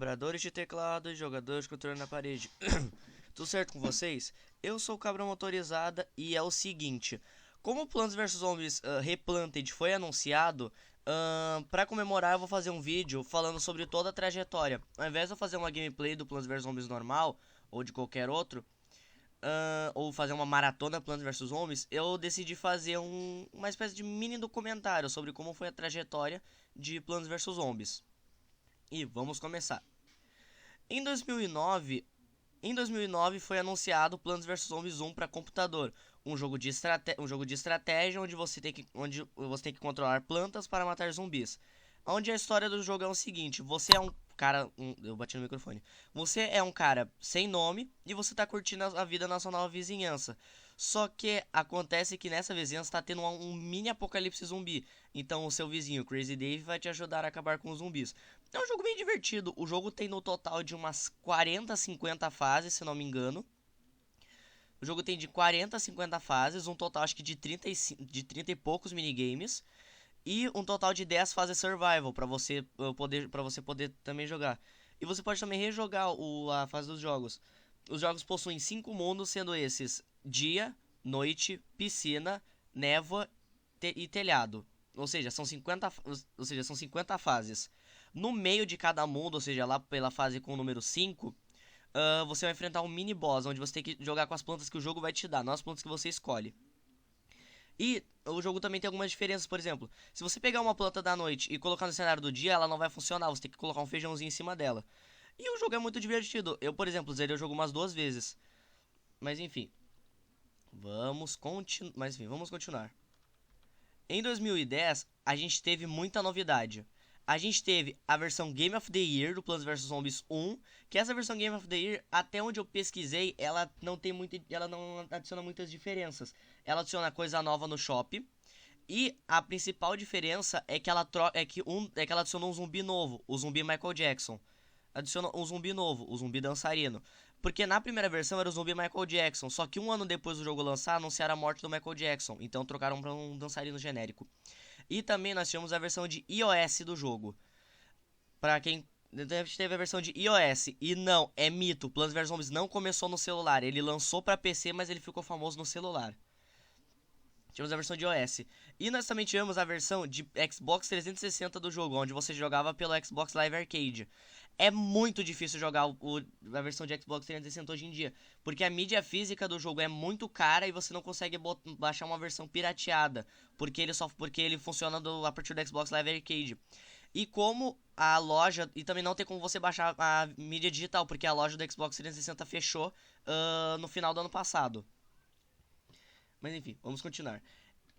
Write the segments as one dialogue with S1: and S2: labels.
S1: quebradores de teclado e jogadores de controle na parede. Tudo certo com vocês? Eu sou o Cabra Motorizada e é o seguinte: como Plants vs Zombies Replanted foi anunciado, pra comemorar eu vou fazer um vídeo falando sobre toda a trajetória. Ao invés de eu fazer uma gameplay do Plants vs Zombies normal ou de qualquer outro, ou fazer uma maratona Plants vs Zombies, eu decidi fazer uma espécie de mini documentário sobre como foi a trajetória de Plants vs Zombies. E vamos começar. Em 2009 foi anunciado Plants vs Zombies 1 para computador, um jogo de estratégia onde você tem que controlar plantas para matar zumbis. Onde a história do jogo é o seguinte: você é um cara, eu bati no microfone. Você é um cara sem nome e você tá curtindo a vida na sua nova vizinhança. Só que acontece que nessa vizinhança tá tendo um mini apocalipse zumbi. Então o seu vizinho, Crazy Dave, vai te ajudar a acabar com os zumbis. É um jogo bem divertido. O jogo tem no total de umas 40 a 50 fases, se não me engano. O jogo tem de 40 a 50 fases, um total acho que de 30 e poucos minigames. E um total de 10 fases survival para você poder também jogar. E você pode também rejogar a fase dos jogos. Os jogos possuem 5 mundos, sendo esses dia, noite, piscina, névoa e telhado. Ou seja, são 50 fases. No meio de cada mundo, ou seja, lá pela fase com o número 5, você vai enfrentar um mini boss, onde você tem que jogar com as plantas que o jogo vai te dar, não as plantas que você escolhe. E o jogo também tem algumas diferenças, por exemplo, se você pegar uma planta da noite e colocar no cenário do dia, ela não vai funcionar, você tem que colocar um feijãozinho em cima dela. E o jogo é muito divertido. Eu, por exemplo, zerei o jogo umas 2 vezes. Mas enfim, vamos continuar. Em 2010, a gente teve muita novidade. A gente teve a versão Game of the Year do Plants vs Zombies 1, que essa versão Game of the Year, até onde eu pesquisei, ela não adiciona muitas diferenças. Ela adiciona coisa nova no shop. E a principal diferença é que ela adiciona um zumbi novo, o zumbi Michael Jackson. Adiciona um zumbi novo, o zumbi dançarino. Porque na primeira versão era o zumbi Michael Jackson, só que um ano depois do jogo lançar, anunciaram a morte do Michael Jackson. Então trocaram para um dançarino genérico. E também nós tivemos a versão de iOS do jogo. Pra quem teve a versão de iOS, e não, é mito, Plants vs Zombies não começou no celular. Ele lançou pra PC, mas ele ficou famoso no celular. Tivemos a versão de iOS. E nós também tivemos a versão de Xbox 360 do jogo, onde você jogava pelo Xbox Live Arcade. É muito difícil jogar a versão de Xbox 360 hoje em dia, porque a mídia física do jogo é muito cara e você não consegue baixar uma versão pirateada, porque ele funciona a partir do Xbox Live Arcade. E como a loja, e também não tem como você baixar a mídia digital, porque a loja do Xbox 360 fechou no final do ano passado. Mas enfim, vamos continuar.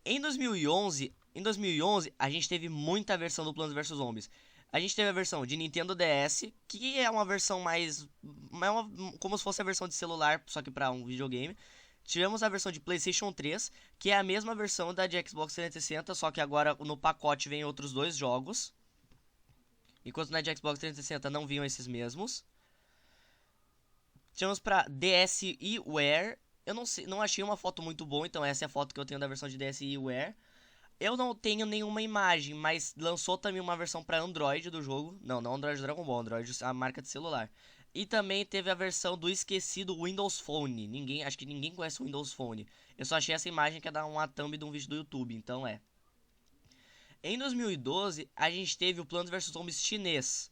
S1: Em 2011, a gente teve muita versão do Plants vs Zombies. A gente teve a versão de Nintendo DS, que é uma versão mais... como se fosse a versão de celular, só que para um videogame. Tivemos a versão de PlayStation 3, que é a mesma versão da de Xbox 360, só que agora no pacote vem outros 2 jogos. Enquanto na de Xbox 360 não vinham esses mesmos. Tivemos para DSiWare. Eu não achei uma foto muito boa, então essa é a foto que eu tenho da versão de DSiWare. Eu não tenho nenhuma imagem, mas lançou também uma versão para Android do jogo. Não Android Dragon Ball, Android a marca de celular. E também teve a versão do esquecido Windows Phone. Acho que ninguém conhece o Windows Phone. Eu só achei essa imagem que é dar uma thumb de um vídeo do YouTube, então é. Em 2012, a gente teve o Plants vs Zombies chinês.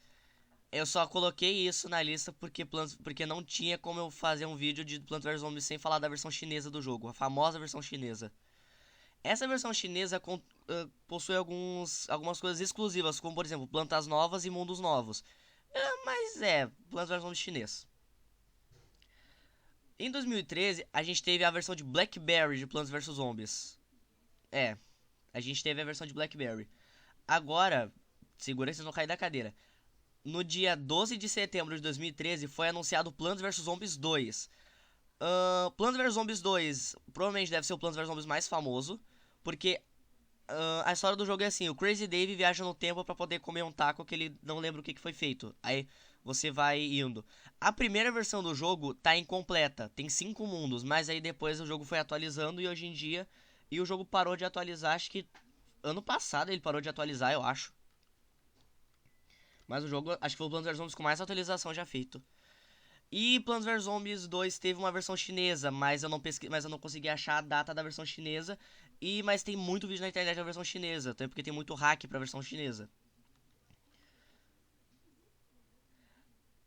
S1: Eu só coloquei isso na lista porque não tinha como eu fazer um vídeo de Plants vs Zombies sem falar da versão chinesa do jogo, a famosa versão chinesa. Essa versão chinesa possui algumas coisas exclusivas, como por exemplo, plantas novas e mundos novos. Mas Plants vs Zombies chinês. Em 2013, a gente teve a versão de Blackberry de Plants vs Zombies. A gente teve a versão de Blackberry. Agora, segura aí, vocês vão cair da cadeira. No dia 12 de setembro de 2013 foi anunciado Plants vs Zombies 2. Plants vs Zombies 2 provavelmente deve ser o Plants vs Zombies mais famoso, porque a história do jogo é assim: o Crazy Dave viaja no tempo para poder comer um taco que ele não lembra o que foi feito. Aí você vai indo. A primeira versão do jogo tá incompleta, tem 5 mundos, mas aí depois o jogo foi atualizando e hoje em dia... E o jogo parou de atualizar, acho que ano passado ele parou de atualizar, eu acho. Mas o jogo, acho que foi o Plants vs Zombies com mais atualização já feito. E Plants vs Zombies 2 teve uma versão chinesa, mas eu não consegui achar a data da versão chinesa. Mas tem muito vídeo na internet da versão chinesa, até porque tem muito hack pra versão chinesa.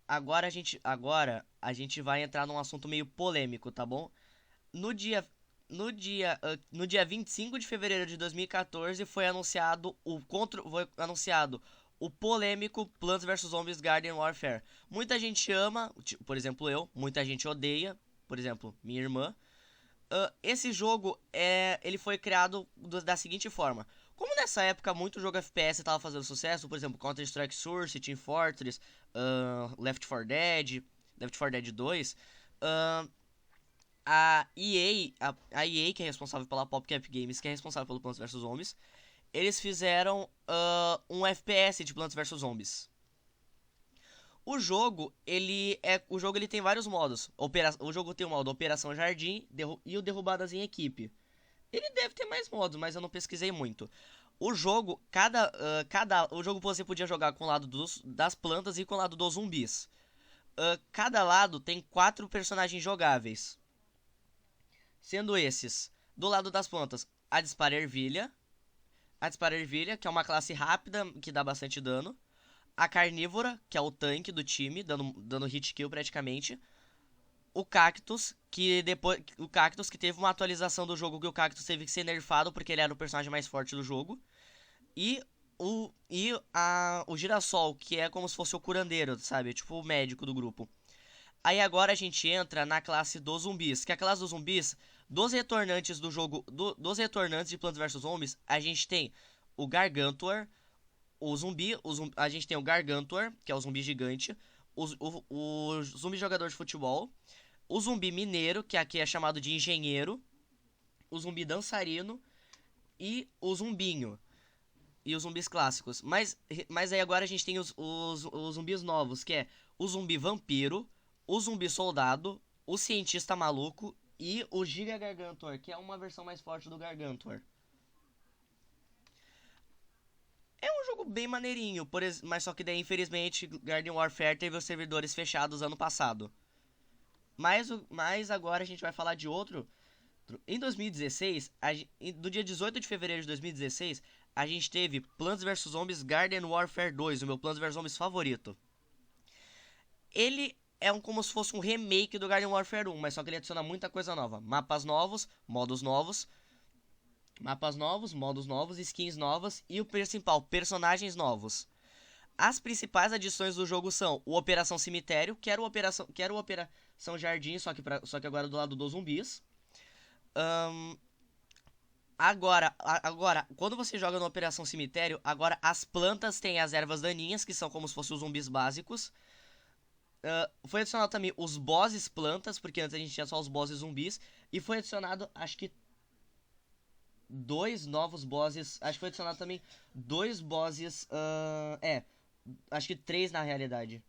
S1: Agora a gente vai entrar num assunto meio polêmico, tá bom? No dia no dia 25 de fevereiro de 2014 foi anunciado o polêmico Plants vs Zombies Garden Warfare. Muita gente ama, por exemplo eu, muita gente odeia, por exemplo, minha irmã. Esse jogo ele foi criado da seguinte forma. Como nessa época muito jogo FPS estava fazendo sucesso, por exemplo, Counter-Strike Source, Team Fortress, Left 4 Dead, Left 4 Dead 2, uh, a EA, que é responsável pela PopCap Games, que é responsável pelo Plants vs Zombies, eles fizeram um FPS de Plants vs Zombies. O jogo ele tem vários modos. O jogo tem o modo Operação Jardim e o Derrubadas em Equipe. Ele deve ter mais modos, mas eu não pesquisei muito. O jogo você podia jogar com o lado das plantas e com o lado dos zumbis. Cada lado tem 4 personagens jogáveis. Sendo esses, do lado das plantas, a Dispara Ervilha, que é uma classe rápida que dá bastante dano. A Carnívora, que é o tanque do time, dando hit kill praticamente. O Cactus que teve uma atualização do jogo que o Cactus teve que ser nerfado porque ele era o personagem mais forte do jogo. E o Girassol, que é como se fosse o curandeiro, sabe? Tipo o médico do grupo. Aí agora a gente entra na classe dos zumbis, que é a classe dos zumbis, dos retornantes do jogo, dos retornantes de Plants vs Zombies, a gente tem o Gargantuar, a gente tem o Gargantuar, que é o zumbi gigante, o zumbi jogador de futebol, o zumbi mineiro, que aqui é chamado de engenheiro, o zumbi dançarino e o zumbinho. E os zumbis clássicos. Mas aí agora a gente tem os zumbis novos, que é o zumbi vampiro, o zumbi soldado, o cientista maluco e o Giga Gargantuar, que é uma versão mais forte do Gargantuar. É um jogo bem maneirinho, mas só que daí, infelizmente, Garden Warfare teve os servidores fechados ano passado. Mas agora a gente vai falar de outro. Em 2016, no dia 18 de fevereiro de 2016, a gente teve Plants vs Zombies Garden Warfare 2, o meu Plants vs Zombies favorito. Ele é como se fosse um remake do Garden Warfare 1, mas só que ele adiciona muita coisa nova. Mapas novos, modos novos, skins novas e o principal, personagens novos. As principais adições do jogo são o Operação Cemitério, que era o Operação Jardim, só que agora do lado dos zumbis. Agora, quando você joga no Operação Cemitério, agora as plantas têm as ervas daninhas, que são como se fossem os zumbis básicos. Foi adicionado também os bosses plantas, porque antes a gente tinha só os bosses zumbis. E foi adicionado, acho que 2 novos bosses. Acho que foi adicionado também 2 bosses. Acho que 3 na realidade.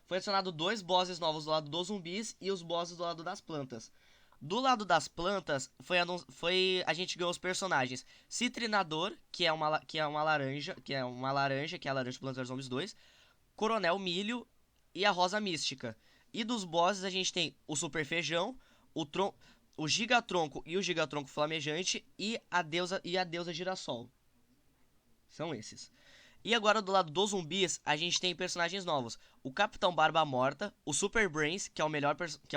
S1: Foi adicionado 2 bosses novos do lado dos zumbis e os bosses do lado das plantas. Do lado das plantas, a gente ganhou os personagens Citrinador, que é uma laranja, que é a laranja Plants vs Zombies 2, Coronel Milho e a Rosa Mística. E dos bosses a gente tem o Super Feijão, o Gigatronco e o Gigatronco Flamejante e a deusa Girassol. São esses. E agora do lado dos zumbis, a gente tem personagens novos. O Capitão Barba Morta, o Super Brains, que é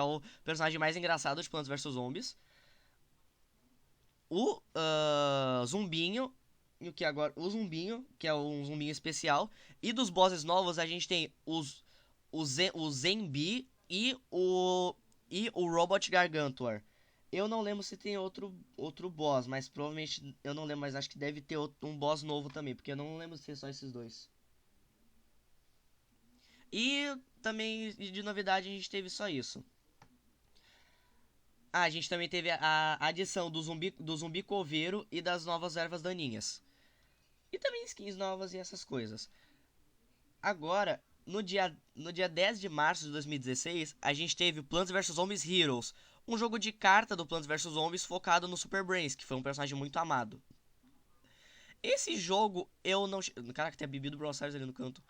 S1: o personagem mais engraçado de Plants vs Zombies. O Zumbinho, o Zumbinho, que é um zumbinho especial. E dos bosses novos, a gente tem o Zenbi e o Robot Gargantuar. Eu não lembro se tem outro boss, mas provavelmente eu não lembro, mas acho que deve ter um boss novo também, porque eu não lembro se é só esses dois. E também de novidade a gente teve só isso. A gente também teve a adição do zumbi coveiro e das novas ervas daninhas. E também skins novas e essas coisas. Agora, no dia 10 de março de 2016, a gente teve Plants vs Zombies Heroes, um jogo de carta do Plants vs Zombies focado no Super Brains, que foi um personagem muito amado. Esse jogo eu não... Caraca, tem a Bibi do Brawl Stars ali no canto.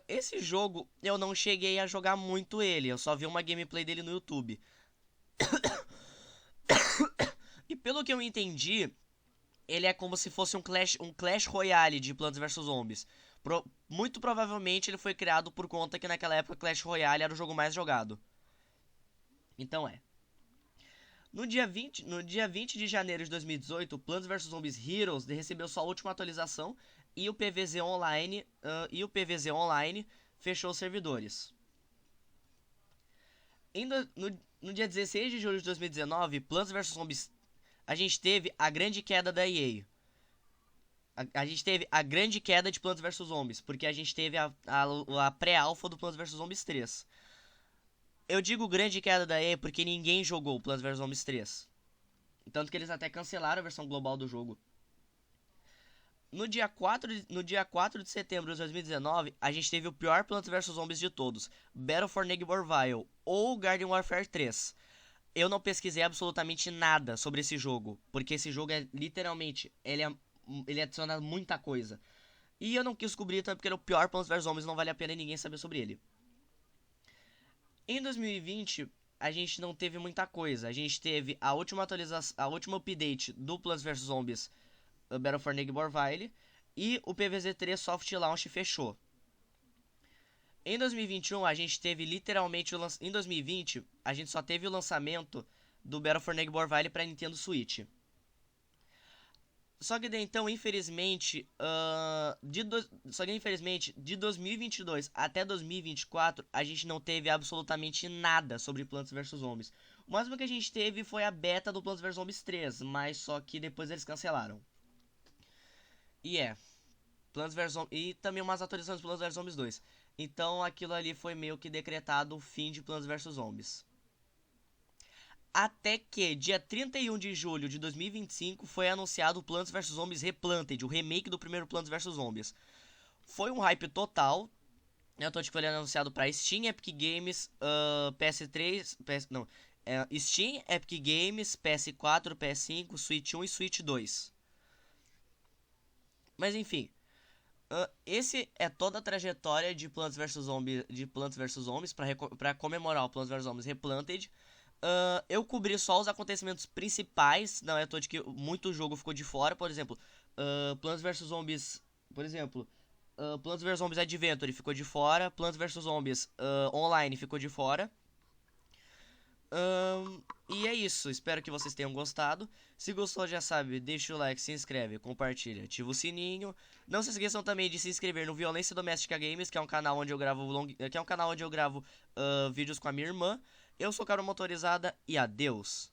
S1: Esse jogo eu não cheguei a jogar muito ele. Eu só vi uma gameplay dele no YouTube. E pelo que eu entendi, ele é como se fosse um Clash Royale de Plants vs Zombies. Muito provavelmente ele foi criado por conta que naquela época Clash Royale era o jogo mais jogado. Então é. No dia 20 de janeiro de 2018, Plants vs Zombies Heroes recebeu sua última atualização e o PvZ Online fechou os servidores. No dia 16 de julho de 2019, Plants vs Zombies, a gente teve a grande queda da EA. A gente teve a grande queda de Plants vs Zombies, porque a gente teve a pré-alpha do Plants vs Zombies 3. Eu digo grande queda da EA porque ninguém jogou Plants vs Zombies 3. Tanto que eles até cancelaram a versão global do jogo. No dia 4 de setembro de 2019, a gente teve o pior Plants vs Zombies de todos, Battle for Neighborville, ou Garden Warfare 3. Eu não pesquisei absolutamente nada sobre esse jogo, porque esse jogo é literalmente, ele adiciona muita coisa. E eu não quis descobrir também porque ele é o pior Plants vs Zombies, não vale a pena ninguém saber sobre ele. Em 2020, a gente não teve muita coisa. A gente teve a última atualização, a última update do Plants vs Zombies Battle for Neighborville e o PvZ3 Soft Launch fechou. Em 2021, a gente teve literalmente em 2020, a gente só teve o lançamento do Battle for Neighborville para Nintendo Switch. Só que daí, então, infelizmente, de 2022 até 2024, a gente não teve absolutamente nada sobre Plants vs Zombies. O máximo que a gente teve foi a beta do Plants vs Zombies 3, mas só que depois eles cancelaram. Plants vs Zombies, e também umas atualizações do Plants vs Zombies 2. Então aquilo ali foi meio que decretado o fim de Plants vs Zombies. Até que, dia 31 de julho de 2025, foi anunciado o Plants vs Zombies Replanted, o remake do primeiro Plants vs Zombies. Foi um hype total. Eu tô foi anunciado para Steam, Epic Games, PS3, Steam, Epic Games, PS4, PS5, Switch 1 e Switch 2. Mas enfim, esse é toda a trajetória de Plants vs Zombies, para comemorar o Plants vs Zombies Replanted. Eu cobri só os acontecimentos principais, não é à toa de que muito jogo ficou de fora. Por exemplo, Plants vs Zombies, Plants vs Zombies Adventure ficou de fora, Plants vs Zombies Online ficou de fora. E é isso, espero que vocês tenham gostado. Se gostou, já sabe, deixa o like, se inscreve, compartilha, ativa o sininho. Não se esqueçam também de se inscrever no Violência Doméstica Games, que é um canal onde eu gravo vídeos com a minha irmã. Eu sou Caro Motorizada e adeus.